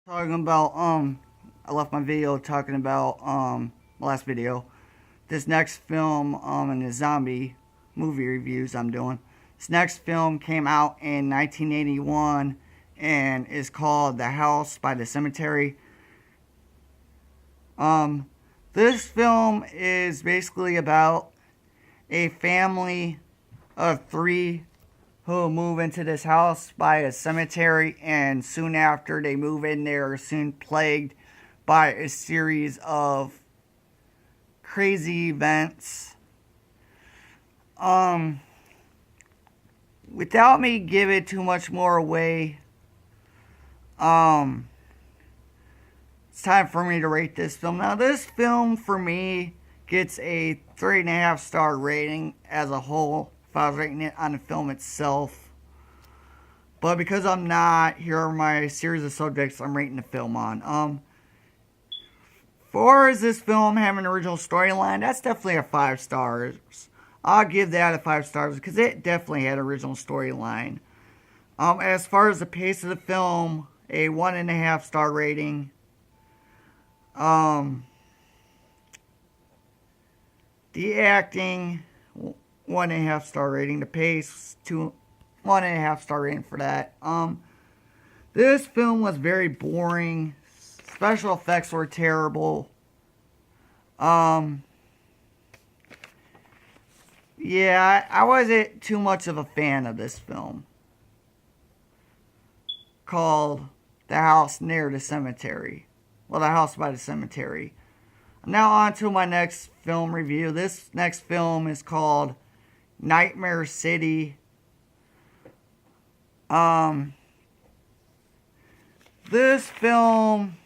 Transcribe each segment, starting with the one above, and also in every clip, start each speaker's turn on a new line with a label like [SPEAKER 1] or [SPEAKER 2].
[SPEAKER 1] Talking about I left my video talking about my last video. This next film in the zombie movie reviews I'm doing. This next film came out in 1981 and is called The House by the Cemetery. This film is basically about a family of three who move into this house by a cemetery, and soon after they move in, they are soon plagued by a series of crazy events. Without me giving too much more away, it's time for me to rate this film. Now, this film for me gets a 3.5-star rating as a whole if I was rating it on the film itself. But because I'm not, here are my series of subjects I'm rating the film on. For this film having an original storyline, that's definitely a 5 stars. I'll give that a 5 stars because it definitely had an original storyline. As far as the pace of the film, a 1.5-star rating. The acting, 1.5-star rating. The pace, 1.5-star rating for that. This film was very boring. Special effects were terrible. Yeah, I wasn't too much of a fan of this film called The House Near the Cemetery. Well, The House by the Cemetery. Now on to my next film review. This next film is called Nightmare City. This film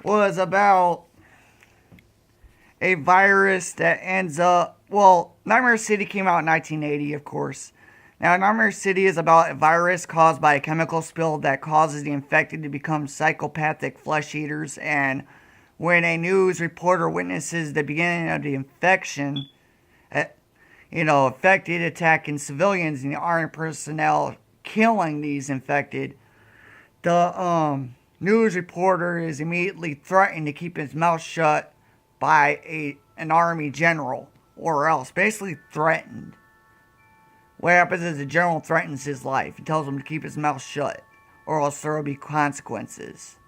[SPEAKER 1] was about a virus that ends up... Well, Nightmare City came out in 1980, of course. Now, Nightmare City is about a virus caused by a chemical spill that causes the infected to become psychopathic flesh eaters. And when a news reporter witnesses the beginning of the infection, affected attacking civilians and the army personnel killing these infected, the news reporter is immediately threatened to keep his mouth shut by an army general, or else basically threatened. What happens is the general threatens his life and tells him to keep his mouth shut, or else there will be consequences.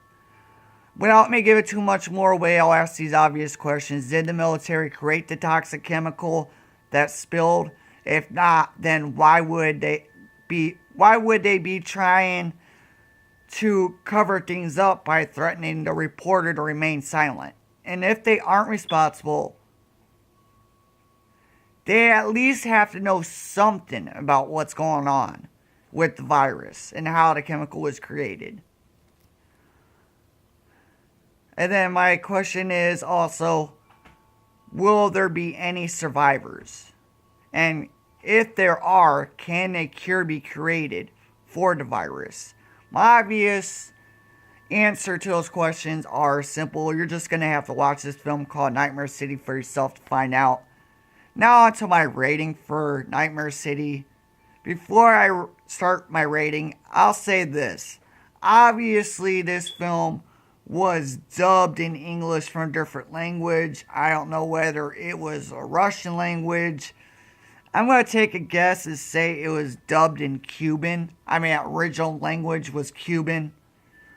[SPEAKER 1] Without me giving too much more away, I'll ask these obvious questions. Did the military create the toxic chemical that spilled? If not, then why would they be trying to cover things up by threatening the reporter to remain silent? And if they aren't responsible, they at least have to know something about what's going on with the virus and how the chemical was created. And then my question is also, will there be any survivors? And if there are, can a cure be created for the virus? My obvious answer to those questions are simple. You're just going to have to watch this film called Nightmare City for yourself to find out. Now on to my rating for Nightmare City. Before I start my rating, I'll say this. Obviously, this film was dubbed in English from a different language. I don't know whether it was a Russian language. I'm going to take a guess and say it was dubbed in Cuban. Original language was Cuban.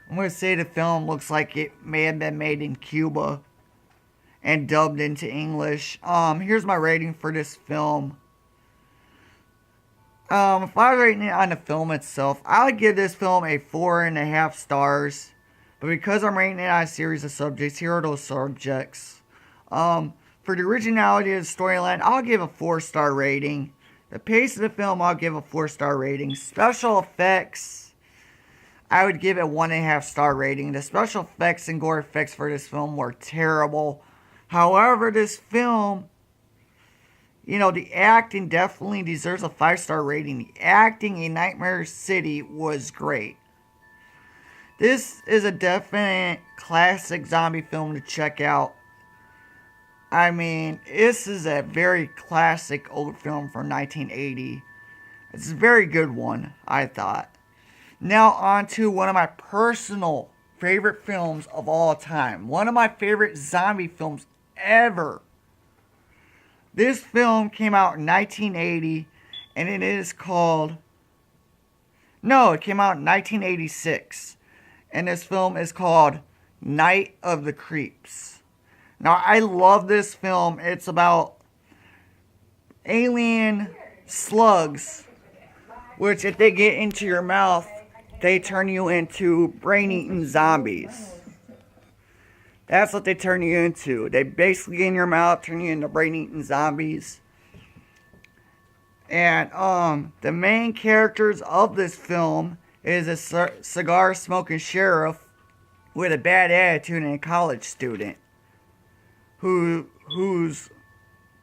[SPEAKER 1] I'm going to say the film looks like it may have been made in Cuba and dubbed into English. Here's my rating for this film. If I was rating it on the film itself, I would give this film a 4.5 stars. But because I'm rating it on a series of subjects, here are those subjects. For the originality of the storyline, I'll give a 4-star rating. The pace of the film, I'll give a 4-star rating. Special effects, I would give it a 1.5-star rating. The special effects and gore effects for this film were terrible. However, this film, the acting definitely deserves a 5-star rating. The acting in Nightmare City was great. This is a definite classic zombie film to check out. This is a very classic old film from 1980. It's a very good one, I thought. Now on to one of my personal favorite films of all time. One of my favorite zombie films ever. This film came out in 1980 and it is called... No, it came out in 1986. And this film is called Night of the Creeps. Now, I love this film. It's about alien slugs, which if they get into your mouth, they turn you into brain-eating zombies. That's what they turn you into. They basically get in your mouth, turn you into brain-eating zombies. And the main characters of this film is a cigar-smoking sheriff with a bad attitude and a college student who's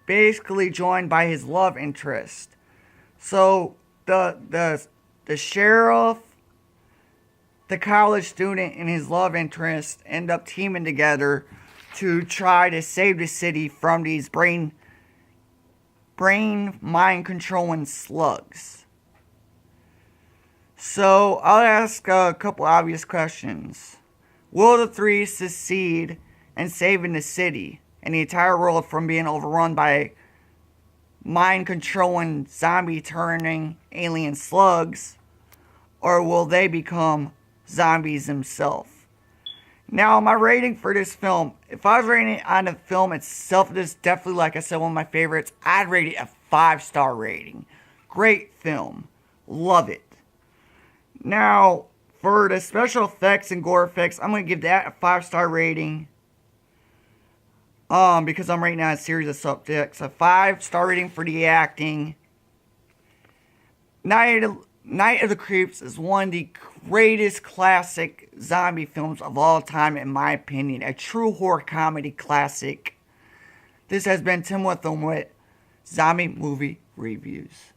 [SPEAKER 1] basically joined by his love interest. So the sheriff, the college student, and his love interest end up teaming together to try to save the city from these brain mind controlling slugs. So I'll ask a couple obvious questions. Will the three succeed in saving the city and the entire world from being overrun by mind controlling zombie turning alien slugs, or will they become zombies themselves? Now, my rating for this film, if I was rating it on the film itself, this is definitely, like I said, one of my favorites. I'd rate it a 5-star rating. Great film. Love it. Now, for the special effects and gore effects, I'm going to give that a 5-star rating. Because I'm rating on a series of subjects. A 5-star rating for the acting. Night of the Creeps is one of the greatest classic zombie films of all time, in my opinion. A true horror comedy classic. This has been Tim Witham with Zombie Movie Reviews.